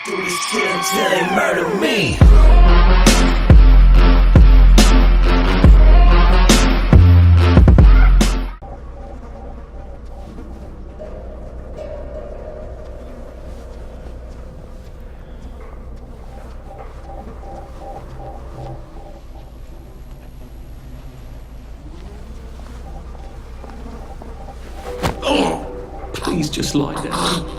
Do this to them till they murder me. Please just lie down.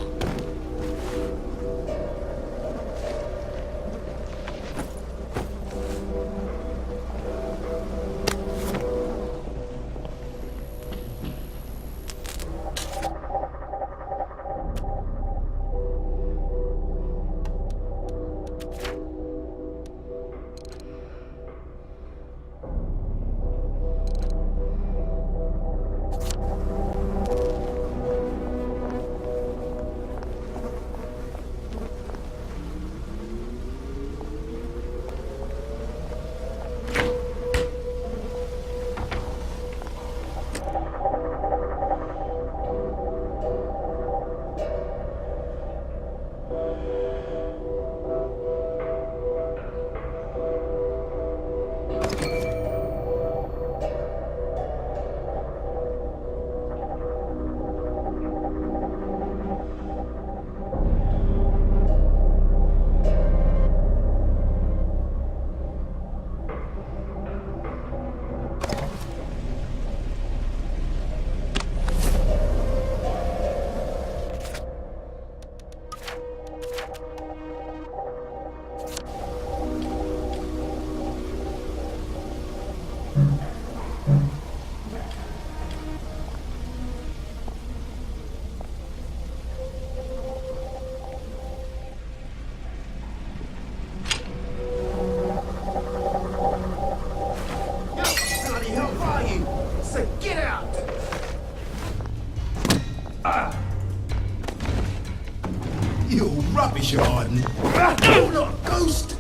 You rubbish, Arden. You're not a ghost.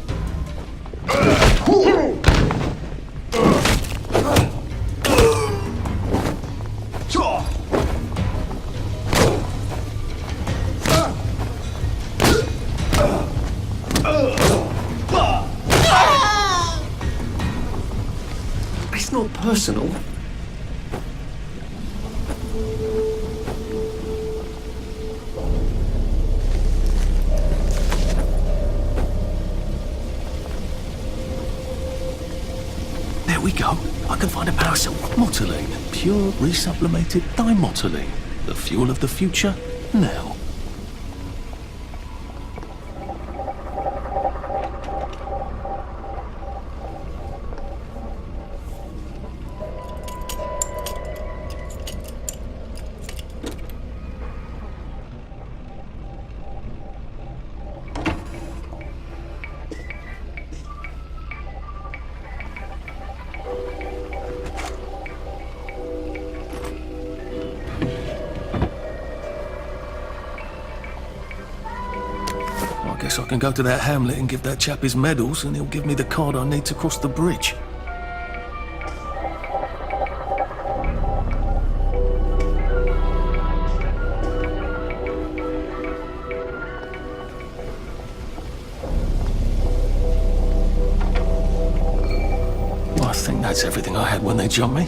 It's not personal. There we go. I can find a parasol. Motoline. Pure resublimated dimotoline. The fuel of the future, now. I guess I can go to that hamlet and give that chap his medals, and he'll give me the card I need to cross the bridge. Well, I think that's everything I had when they jumped me.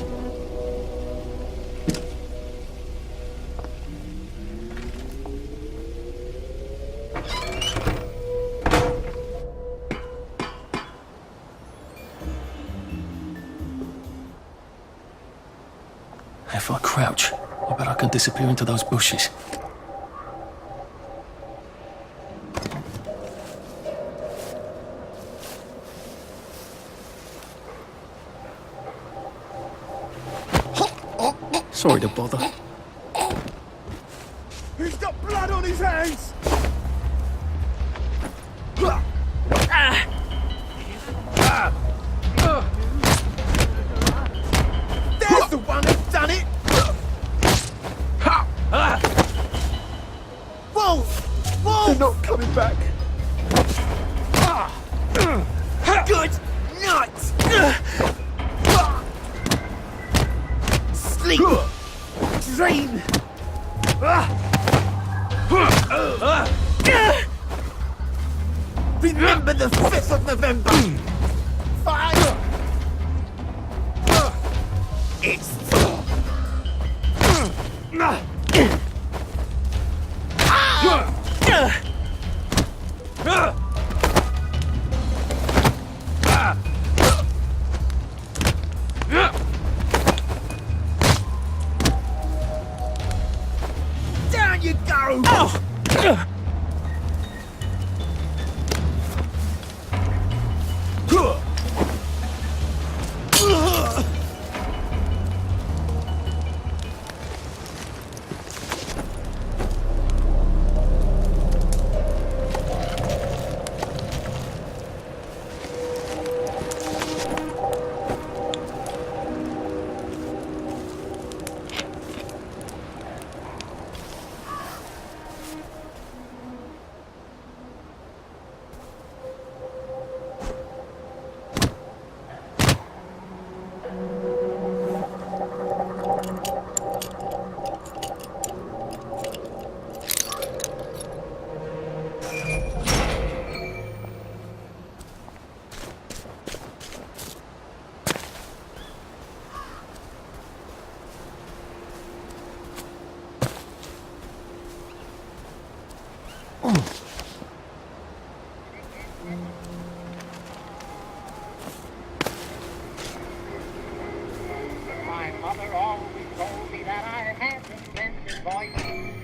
If I crouch, I bet I can disappear into those bushes. Sorry to bother. He's got blood on his hands. There's the one that's done it. Whoa! Whoa! They're not coming back. Good night. Sleep. Dream. Remember the 5th of November. Fire. It's... Down you go! My mother always told me that I had an inventive voice.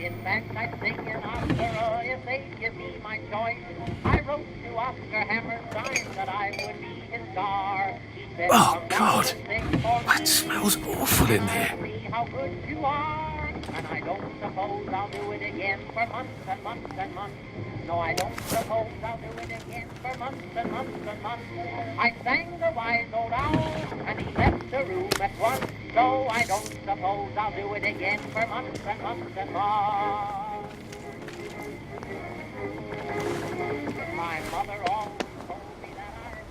In fact, I sing an opera if they give me my choice. I wrote to Oscar Hammerstein that I would be his star. He said, Oh, "Come down God. and sing for That me. smells awful in here. See how good you are. And I don't suppose I'll do it again for months and months and months. No, I don't suppose I'll do it again for months and months and months. I sang the wise old owl, and he left the room at once. So I don't suppose I'll do it again for months and months and months. My mother always told me that I had...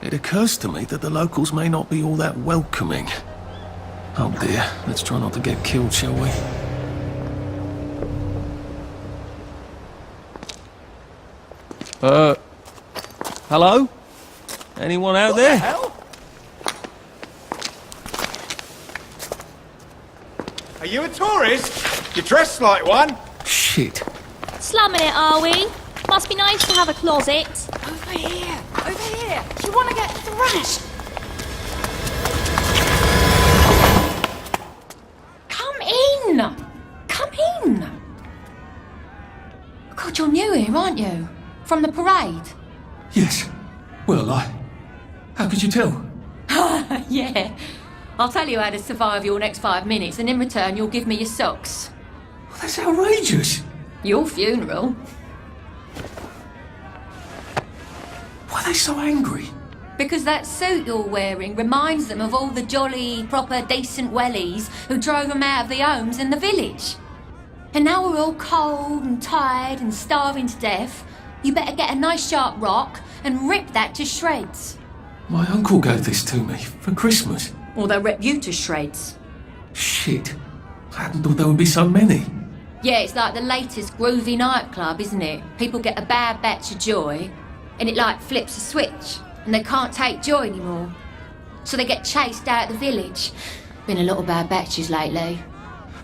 It occurs to me that the locals may not be all that welcoming. Oh dear, let's try not to get killed, shall we? Hello? Anyone out there? Hell? Are you a tourist? You're dressed like one. Shit. Slumming it, are we? Must be nice to have a closet. Over here! Over here! Do you want to get thrashed? Come in! Come in! God, you're new here, aren't you? From the parade? Yes. Well, how could you tell? Yeah. I'll tell you how to survive your next 5 minutes, and in return you'll give me your socks. Well, that's outrageous. Your funeral. Why are they so angry? Because that suit you're wearing reminds them of all the jolly, proper, decent wellies who drove them out of their homes in the village. And now we're all cold and tired and starving to death. You better get a nice sharp rock and rip that to shreds. My uncle gave this to me for Christmas. Or they'll rip you to shreds. Shit. I hadn't thought there would be so many. Yeah, it's like the latest groovy nightclub, isn't it? People get a bad batch of joy, and it like flips a switch, and they can't take joy anymore. So they get chased out of the village. Been a lot of bad batches lately.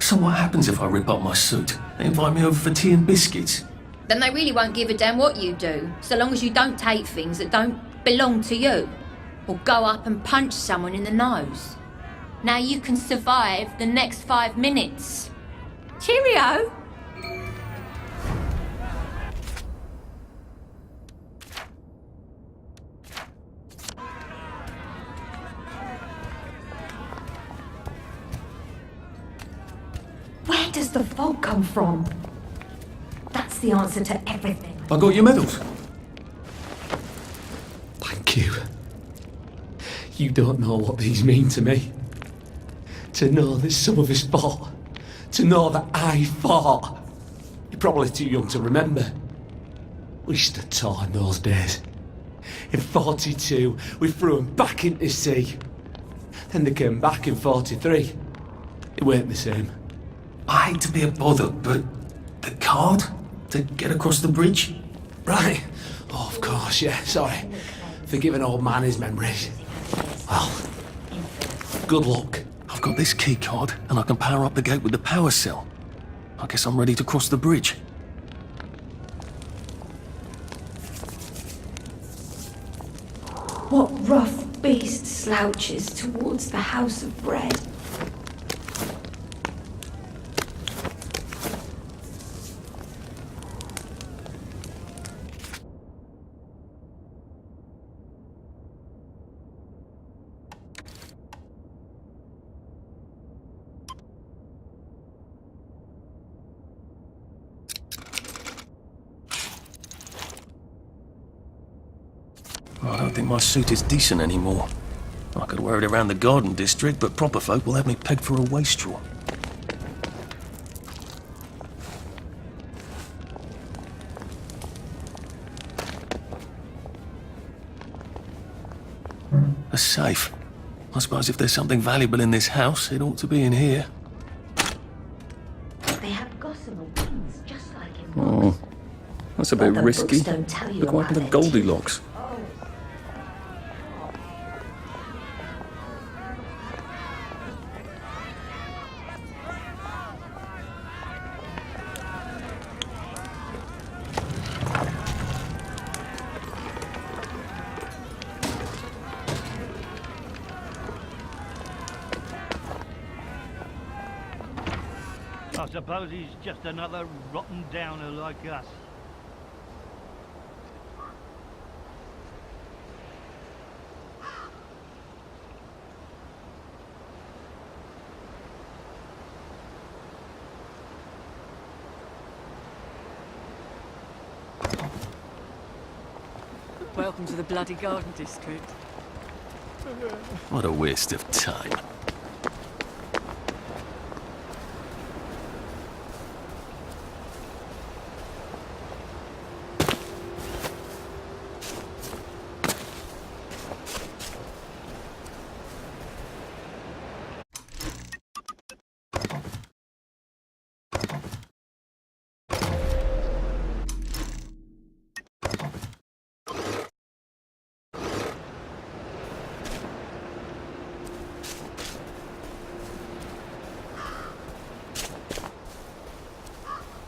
So what happens if I rip up my suit? They invite me over for tea and biscuits. Then they really won't give a damn what you do, so long as you don't take things that don't belong to you. Or go up and punch someone in the nose. Now you can survive the next 5 minutes. Cheerio! Where does the fog come from? That's the answer to everything. I got your medals. Thank you. You don't know what these mean to me. To know that some of us fought To know that I fought. You're probably too young to remember. We stood tall in those days. In 42, we threw them back into sea. Then they came back in 43. It weren't the same. I hate to be a bother, but the card to get across the bridge? Right. Oh, of course, yeah, sorry. Forgive an old man his memories. Well, good luck. I've got this key card, and I can power up the gate with the power cell. I guess I'm ready to cross the bridge. What rough beast slouches towards the house of bread? I don't think my suit is decent anymore. I could wear it around the garden district, but proper folk will have me pegged for a wastrel. A safe. I suppose if there's something valuable in this house, it ought to be in here. They have gossamer wings, just like in Oh, that's a bit But the risky. books don't tell you Look what about happened to it. Goldilocks. I suppose he's just another rotten downer like us. Welcome to the bloody garden district. What a waste of time.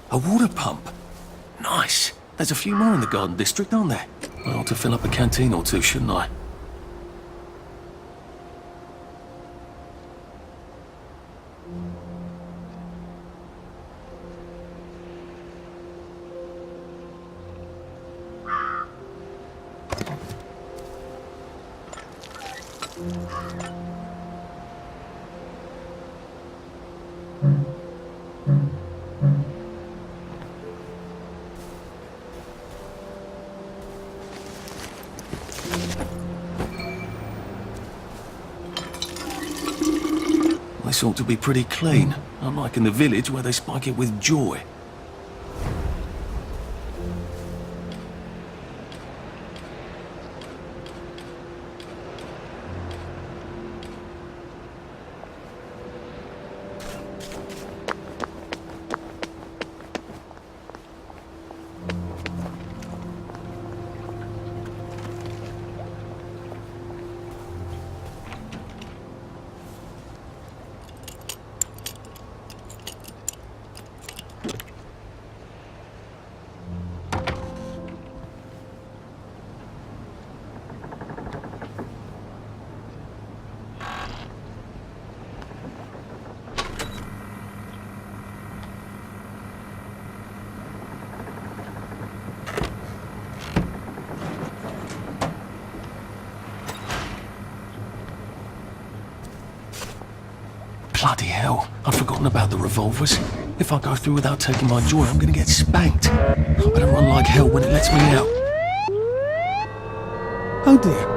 A water pump. Nice. There's a few more in the garden district, aren't there? I ought to fill up a canteen or two, shouldn't I? This ought to be pretty clean, unlike in the village where they spike it with joy. Bloody hell, I'd forgotten about the revolvers. If I go through without taking my joy, I'm gonna get spanked. I better run like hell when it lets me out. Oh dear.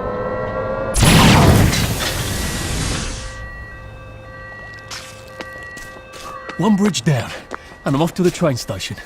One bridge down, and I'm off to the train station.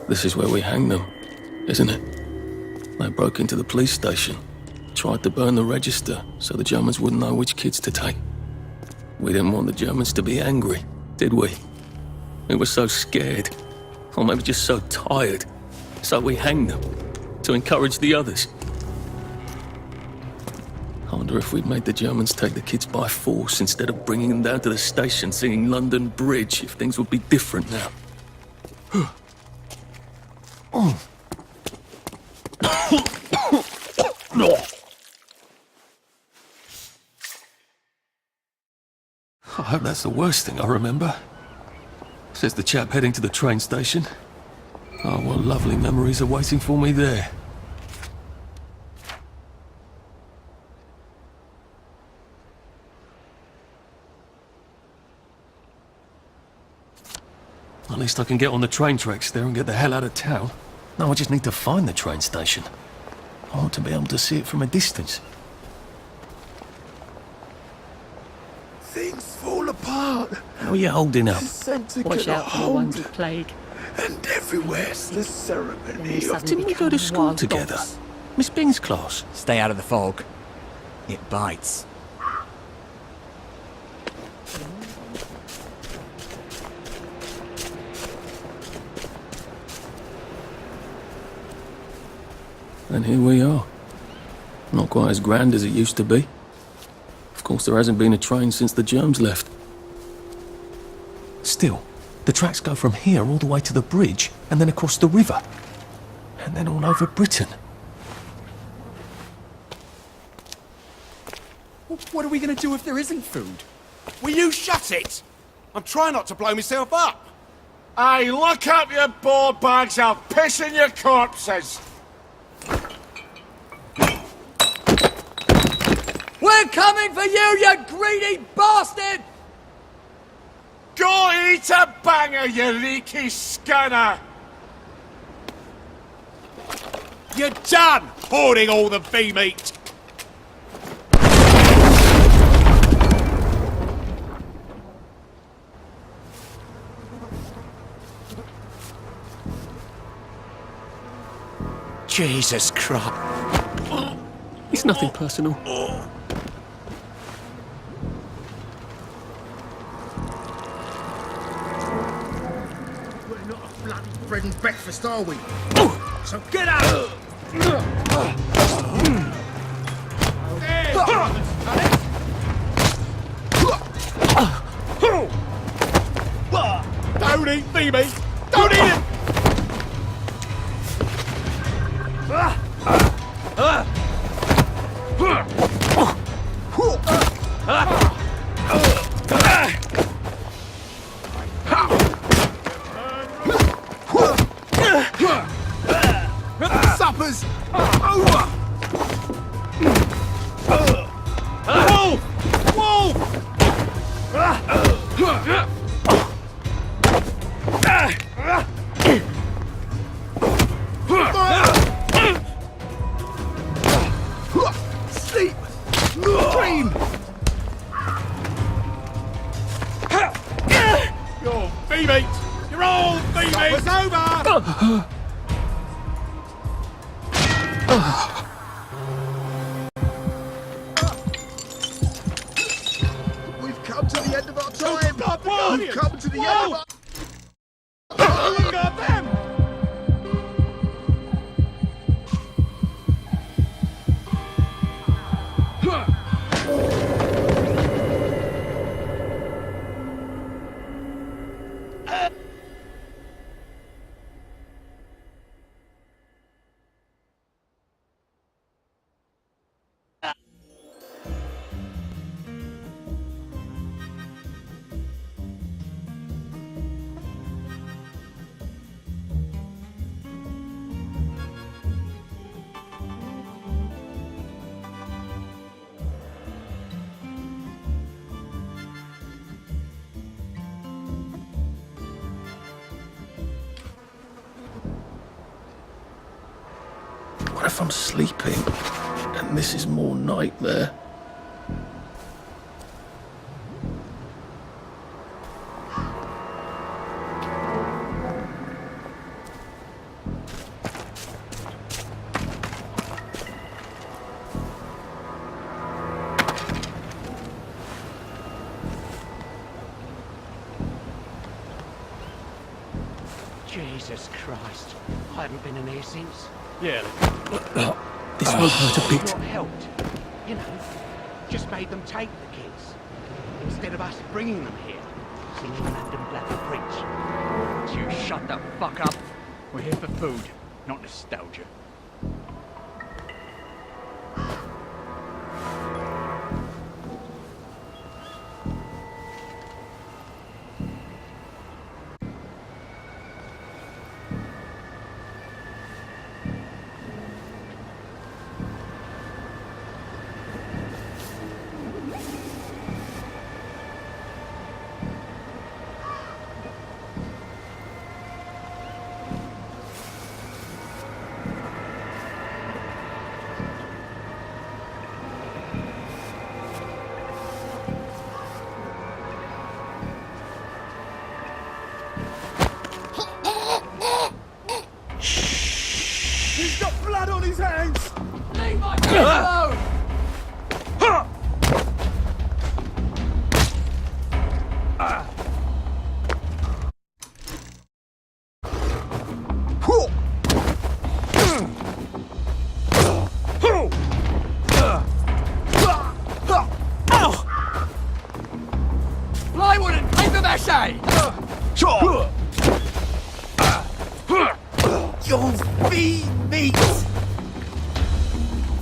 This is where we hang them, isn't it? They broke into the police station, tried to burn the register so the Germans wouldn't know which kids to take. We didn't want the Germans to be angry, did we? We were so scared, or maybe just so tired, so we hanged them to encourage the others. I wonder if we'd made the Germans take the kids by force instead of bringing them down to the station singing London Bridge, if things would be different now. I hope that's the worst thing I remember, says the chap heading to the train station. Oh, what lovely memories are waiting for me there. At least I can get on the train tracks there and get the hell out of town. Now I just need to find the train station. I want to be able to see it from a distance. Things fall apart. How are you holding up? Watch out for the ones with plague. And everywhere's the ceremony of... Didn't we go to school together? Miss Bing's class. Stay out of the fog. It bites. And here we are. Not quite as grand as it used to be. Of course, there hasn't been a train since the Germs left. Still, the tracks go from here all the way to the bridge, and then across the river. And then all over Britain. What are we going to do if there isn't food? Will you shut it? I'm trying not to blow myself up. Hey, look up your board bags, I'll piss in your corpses. We're coming for you, you greedy bastard! Go eat a banger, you leaky scunner! You're done hoarding all the bee meat! Jesus Christ. It's nothing personal. We're not a bloody bread and breakfast, are we? So get out! Don't eat bee meat! Don't eat it! Supper's over! Wolf! Wolf! Sleep! Dream! You're bee meat! You're all bee meat! It's over! We've come to the end of our time! Whoa! We've come to the end of our... Look at them! What if I'm sleeping and this is more nightmare? Jesus Christ. I haven't been in here since. Yeah. This won't hurt a bit. What helped? You know, just made them take the kids. Instead of us bringing them here. Singing London Black Preach. You shut the fuck up. We're here for food, not nostalgia. He's got blood on his hands! Leave my kid alone! Plywood and paper mache! You'll feed meat!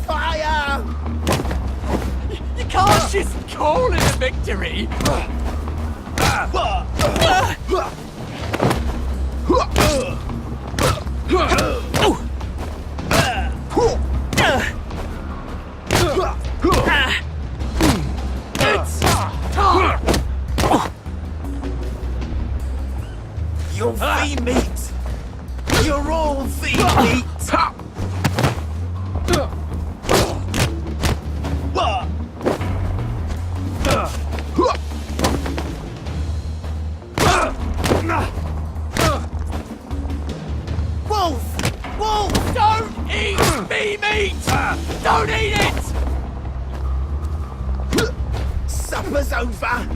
Fire! You can't just call it a victory! It's time! You'll feed meat! You're all feed meat! Wolf! Wolf! Don't eat me meat! Don't eat it! Supper's over!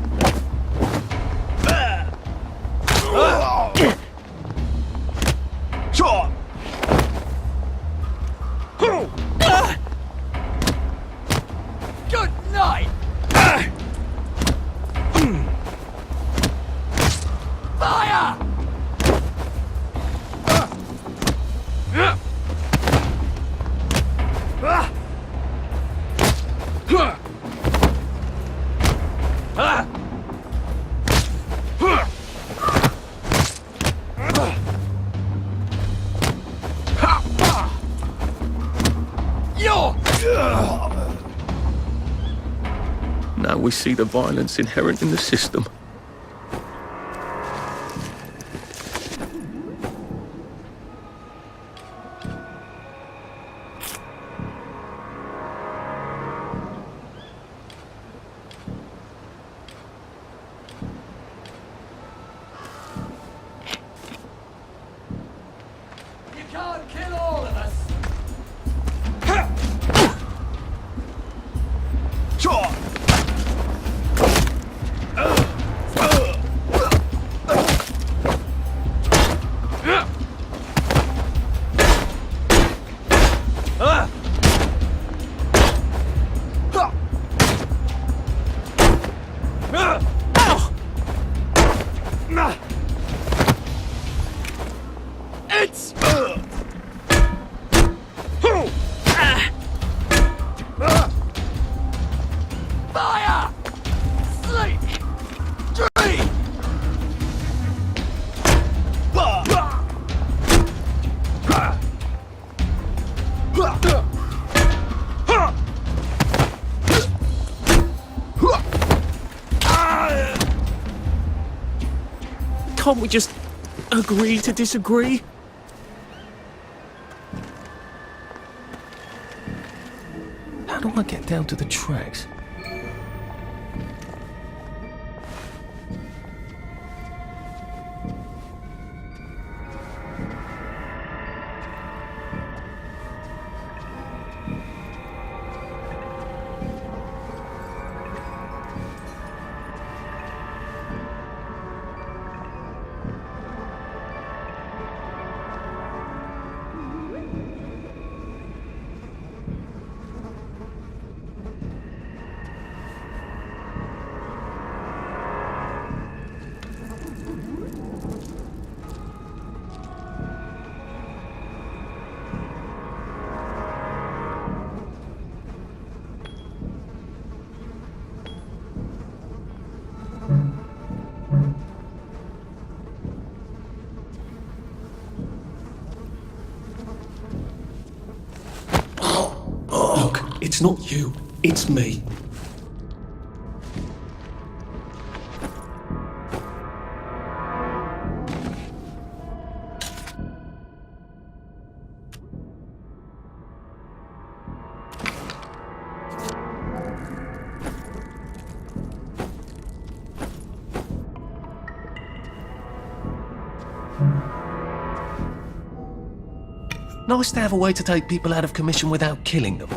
Good night! Fire! Now we see the violence inherent in the system. You can't kill all of us! It's... Fire! Sleep! Dream! Can't we just agree to disagree? How do I get down to the tracks? Look, it's not you, it's me. Nice to have a way to take people out of commission without killing them.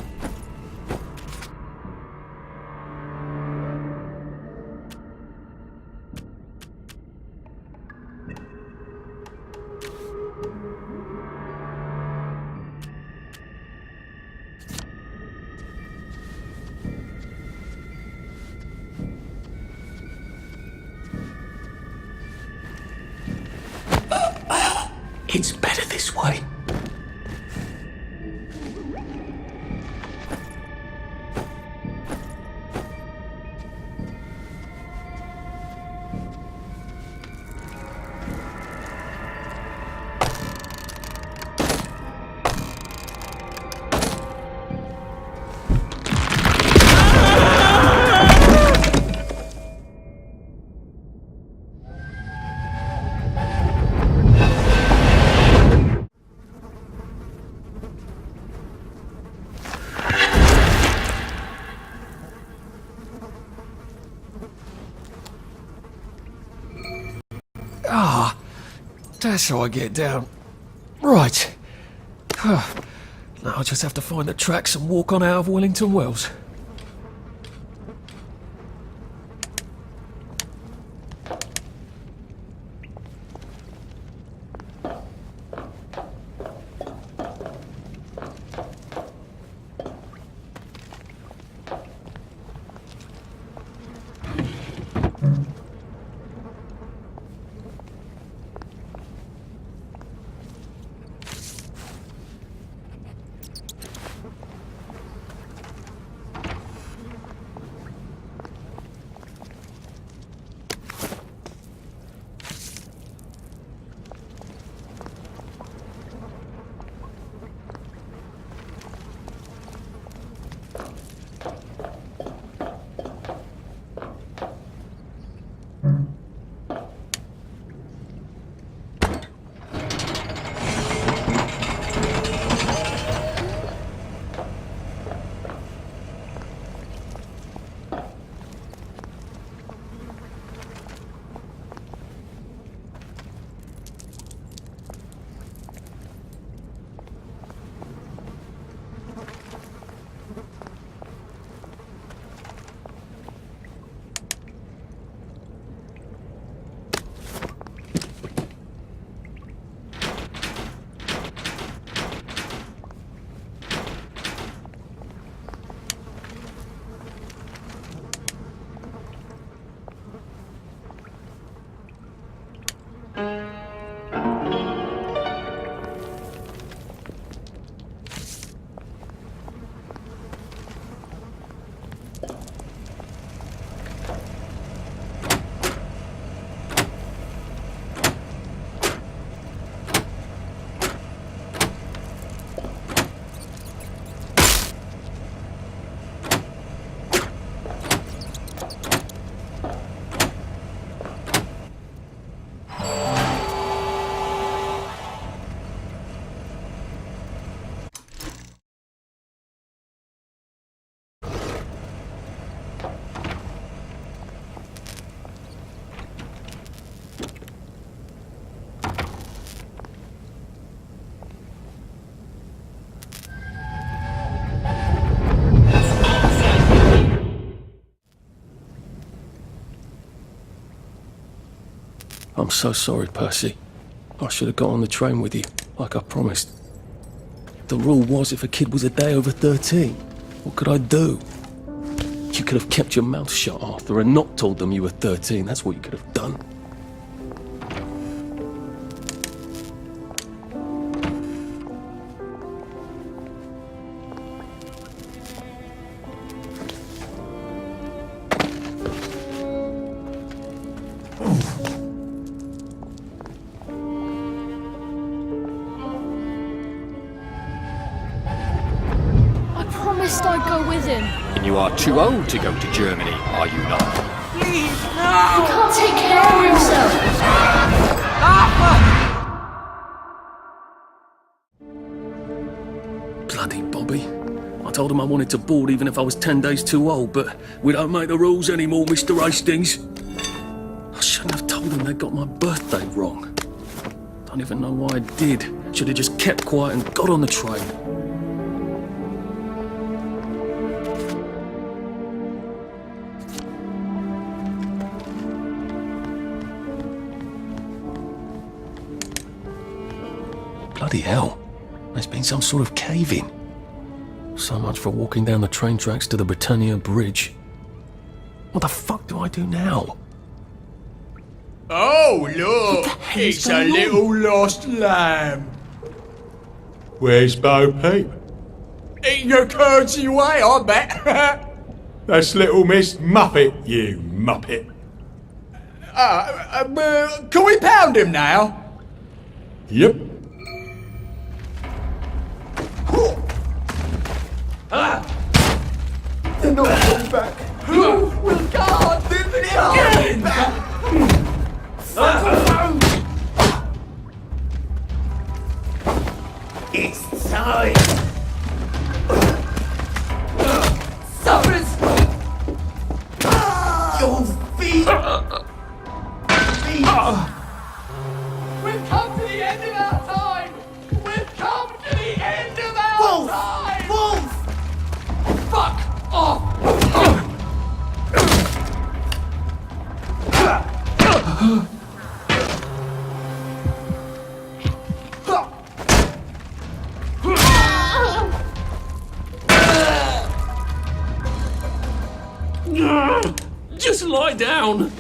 It's better this way. Ah, that's how I get down. Right. Now I just have to find the tracks and walk on out of Wellington Wells. I'm so sorry, Percy. I should have got on the train with you, like I promised. The rule was if a kid was a day over 13, what could I do? You could have kept your mouth shut, Arthur, and not told them you were 13. That's what you could have done. I'd go with him. And you are too old to go to Germany, are you not? Please, no! He can't take care of himself. Bloody Bobby. I told him I wanted to board even if I was 10 days too old, but we don't make the rules anymore, Mr. Hastings. I shouldn't have told him they got my birthday wrong. Don't even know why I did. Should have just kept quiet and got on the train. Bloody hell. There's been some sort of cave-in. So much for walking down the train tracks to the Britannia Bridge. What the fuck do I do now? Oh, look! It's a little lost lamb. Where's Bo Peep? Eating your curdsy way, I bet. That's little Miss Muppet, you muppet. Can we pound him now? Yep. They're not coming back. Who will guard the Get back? It's time. Suffers! Your feet. We've come to the end of our time! We've come to the end of our time! Wolf! Fuck off! Just lie down.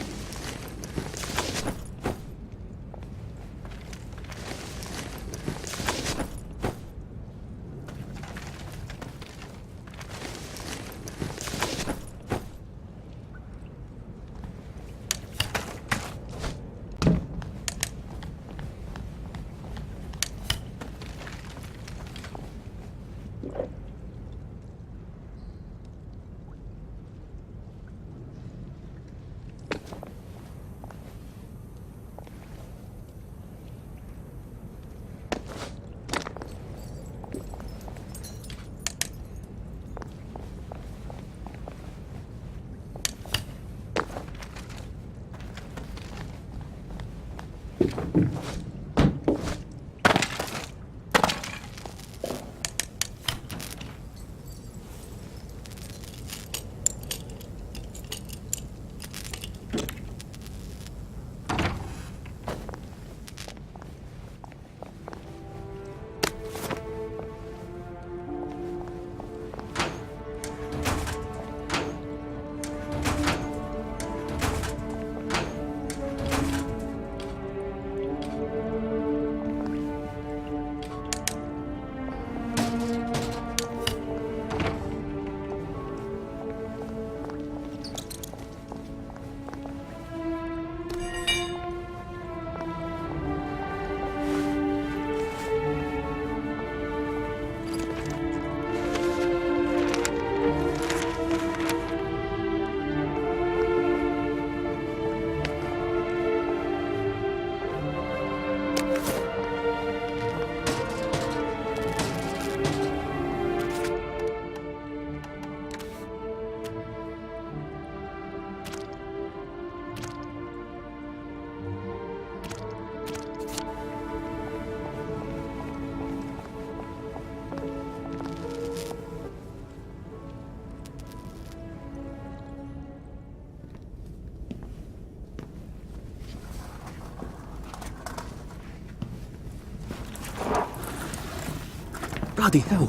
Bloody hell.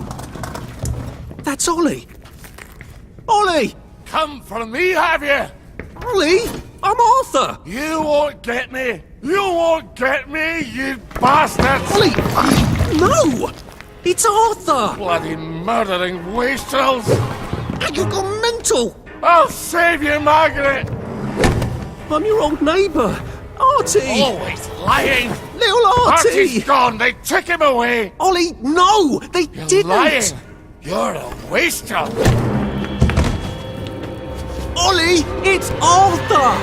That's Ollie. Ollie! Come for me, have you? Ollie! I'm Arthur! You won't get me! You won't get me, you bastards! Ollie! No! It's Arthur! Bloody murdering wastrels! You gone mental! I'll save you, Margaret! I'm your old neighbour, Artie! Always lying! Little Artie! Artie's gone! They took him away! Ollie, no! They You're didn't! lying! You're a wastrel! Ollie, it's Arthur!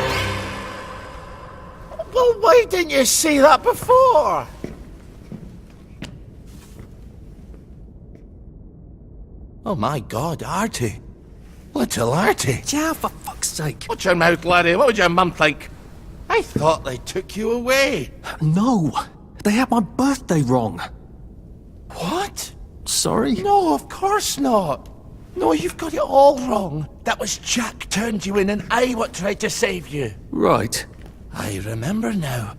Well, why didn't you say that before? Oh my God, Artie. Little Artie. Yeah, for fuck's sake. Watch your mouth, laddie. What would your mum think? I thought they took you away. No, they had my birthday wrong. What? Sorry? No, of course not. No, you've got it all wrong. That was Jack turned you in and I what tried to save you. Right. I remember now.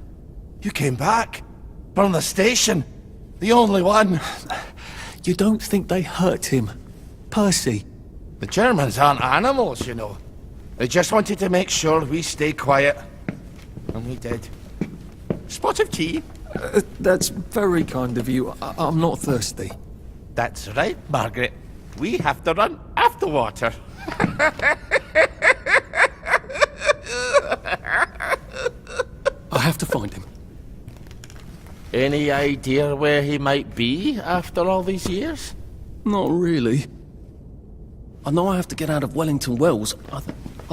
You came back. From the station. The only one. You don't think they hurt him? Percy? The Germans aren't animals, you know. They just wanted to make sure we stay quiet. And we did. Spot of tea? That's very kind of you. I'm not thirsty. That's right, Margaret. We have to run after water. I have to find him. Any idea where he might be after all these years? Not really. I know I have to get out of Wellington Wells. I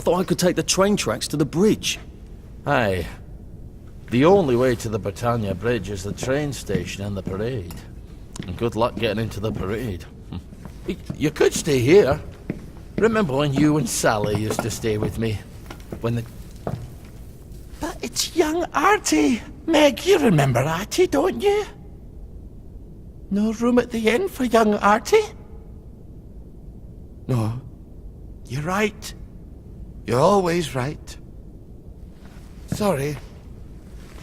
thought I could take the train tracks to the bridge. Aye. The only way to the Britannia Bridge is the train station and the parade. And good luck getting into the parade. You could stay here. Remember when you and Sally used to stay with me? When the... But it's young Artie. Meg, you remember Artie, don't you? No room at the inn for young Artie? No. You're right. You're always right. Sorry.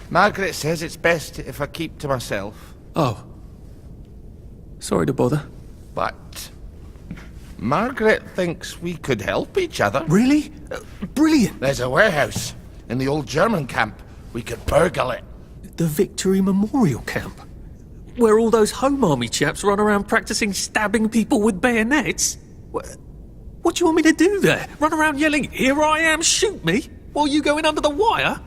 Margaret says it's best if I keep to myself. Oh. Sorry to bother. But Margaret thinks we could help each other. Really? Brilliant. There's a warehouse in the old German camp. We could burgle it. The Victory Memorial Camp? Where all those Home Army chaps run around practicing stabbing people with bayonets? What do you want me to do there? Run around yelling, "Here I am, shoot me," while you go in under the wire?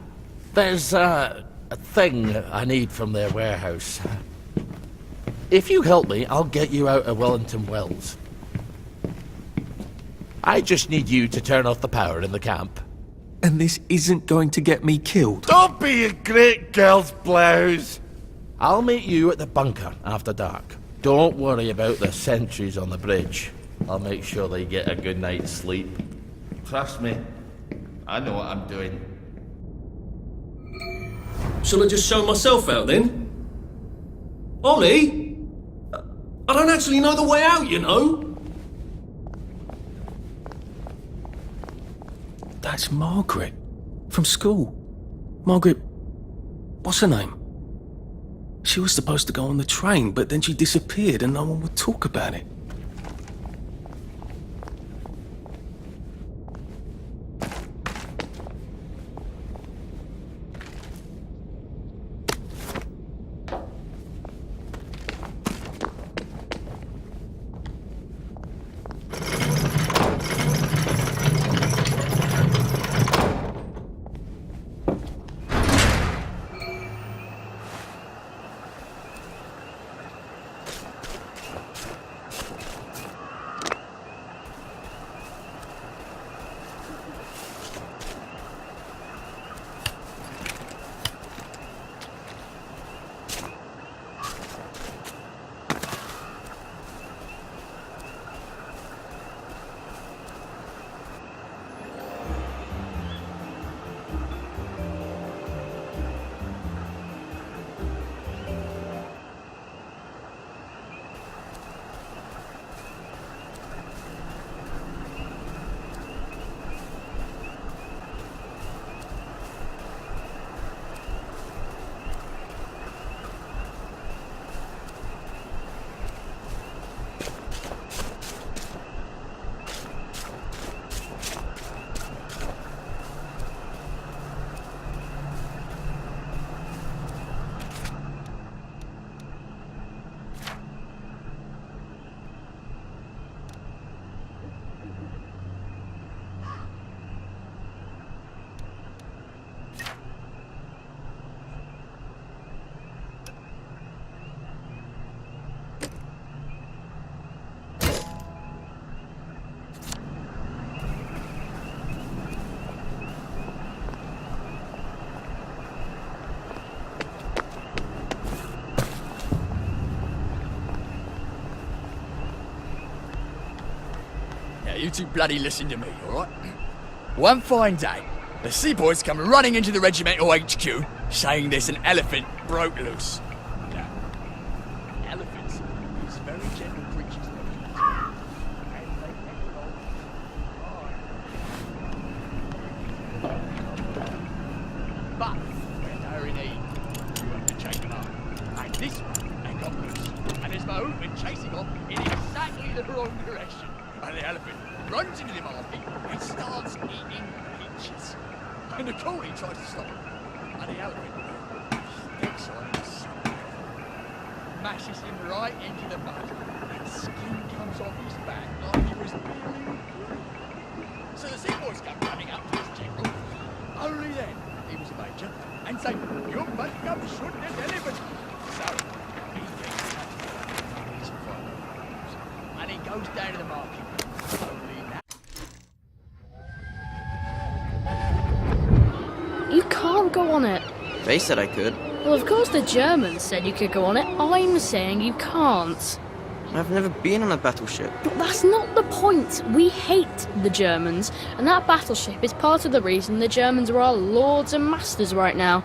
There's a thing I need from their warehouse. If you help me, I'll get you out of Wellington Wells. I just need you to turn off the power in the camp. And this isn't going to get me killed? Don't be a great girl's blouse! I'll meet you at the bunker after dark. Don't worry about the sentries on the bridge. I'll make sure they get a good night's sleep. Trust me, I know what I'm doing. Shall I just show myself out then? Ollie? I don't actually know the way out, you know? That's Margaret. From school. Margaret... what's her name? She was supposed to go on the train, but then she disappeared and no one would talk about it. you two bloody listen to me, alright? One fine day, the seaboys come running into the regimental HQ, saying there's an elephant broke loose. Now, elephants is very gentle creatures. And they get along fine. But when they're in need, you have to chase them up. And this one, they got loose. And there's my own been chasing off in exactly the wrong direction. And the elephant runs into the market and starts eating peaches. And the coolie tries to stop him. And the elephant sticks on his mashes him right into the mud. And skin comes off his back like he was peeling. So the seaboys come running up to his general. Only then he was a major and say, "You must come shoot this elephant." So he gets his fire and he goes down to the market. You can't go on it. They said I could. Well, of course the Germans said you could go on it. I'm saying you can't. I've never been on a battleship. But that's not the point. We hate the Germans, and that battleship is part of the reason the Germans are our lords and masters right now.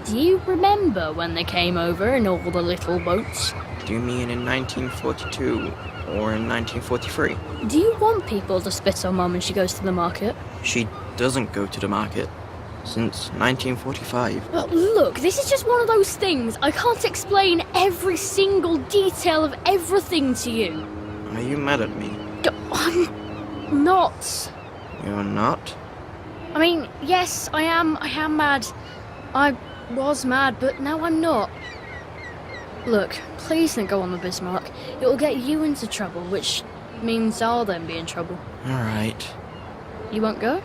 Do you remember when they came over in all the little boats? Do you mean in 1942 or in 1943? Do you want people to spit on Mum when she goes to the market? She doesn't go to the market since 1945. But look, this is just one of those things. I can't explain every single detail of everything to you. Are you mad at me? I'm not. You're not? I mean, yes, I am mad. I was mad, but now I'm not. Look, please don't go on the Bismarck. It'll get you into trouble, which means I'll then be in trouble. Alright. You won't go?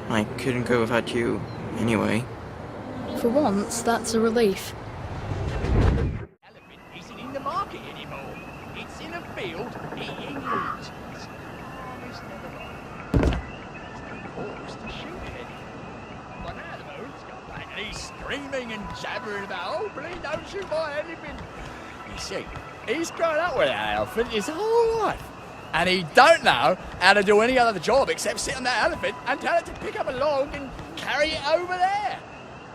I couldn't go without you, anyway. For once, that's a relief. Elephant isn't in the market anymore. It's in a field eating leaves. It's never mind. Horse to shoot it anymore. But now the moon's come back and he's screaming and jabbering about, "Oh, please don't shoot my elephant." You see, he's grown up with that elephant his whole life. And he don't know how to do any other job except sit on that elephant and tell it to pick up a log and carry it over there.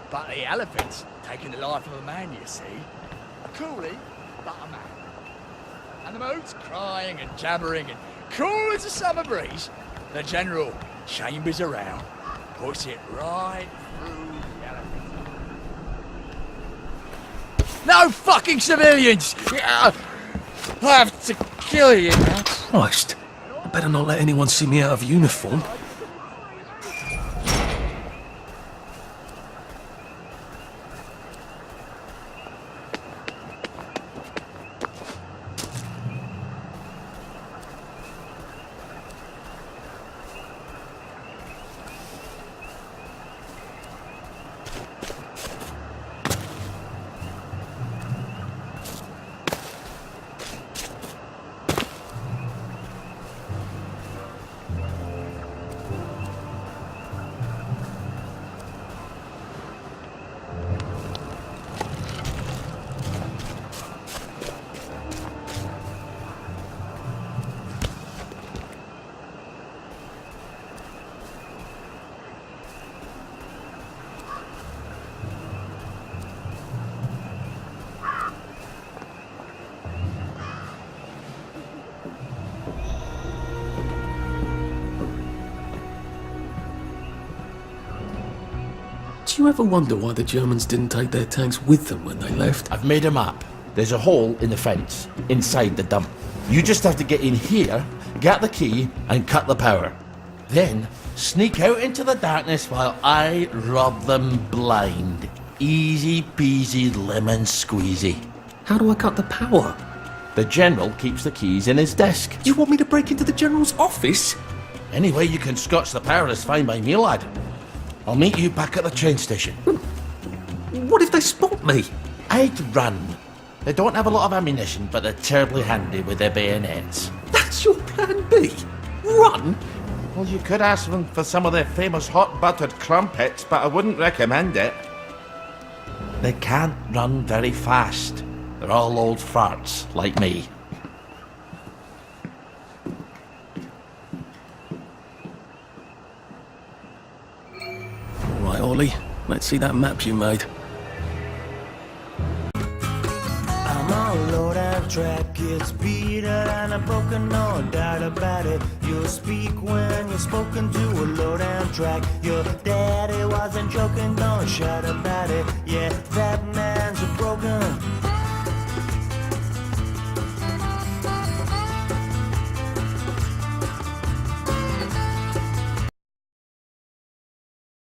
But the elephant's taken the life of a man, you see. A coolie, but a man. And the moon's crying and jabbering and cool as a summer breeze. The general chambers around, puts it right through the elephant. No fucking civilians! I have to kill you now. Christ, I better not let anyone see me out of uniform. Do you ever wonder why the Germans didn't take their tanks with them when they left? I've made a map. There's a hole in the fence, inside the dump. You just have to get in here, get the key, and cut the power. Then, sneak out into the darkness while I rob them blind. Easy peasy lemon squeezy. How do I cut the power? The General keeps the keys in his desk. You want me to break into the General's office? Any way you can scotch the power is fine by me, lad. I'll meet you back at the train station. What if they spot me? I'd run. They don't have a lot of ammunition, but they're terribly handy with their bayonets. That's your plan B? Run? Well, you could ask them for some of their famous hot buttered crumpets, but I wouldn't recommend it. They can't run very fast. They're all old farts, like me. Ollie. Let's see that map you made. I'm on a low-down track, it's beat and I'm broken, no doubt about it. You'll speak when you're spoken to a low-down track. Your daddy wasn't joking, don't shout about it. Yeah, that man's a broken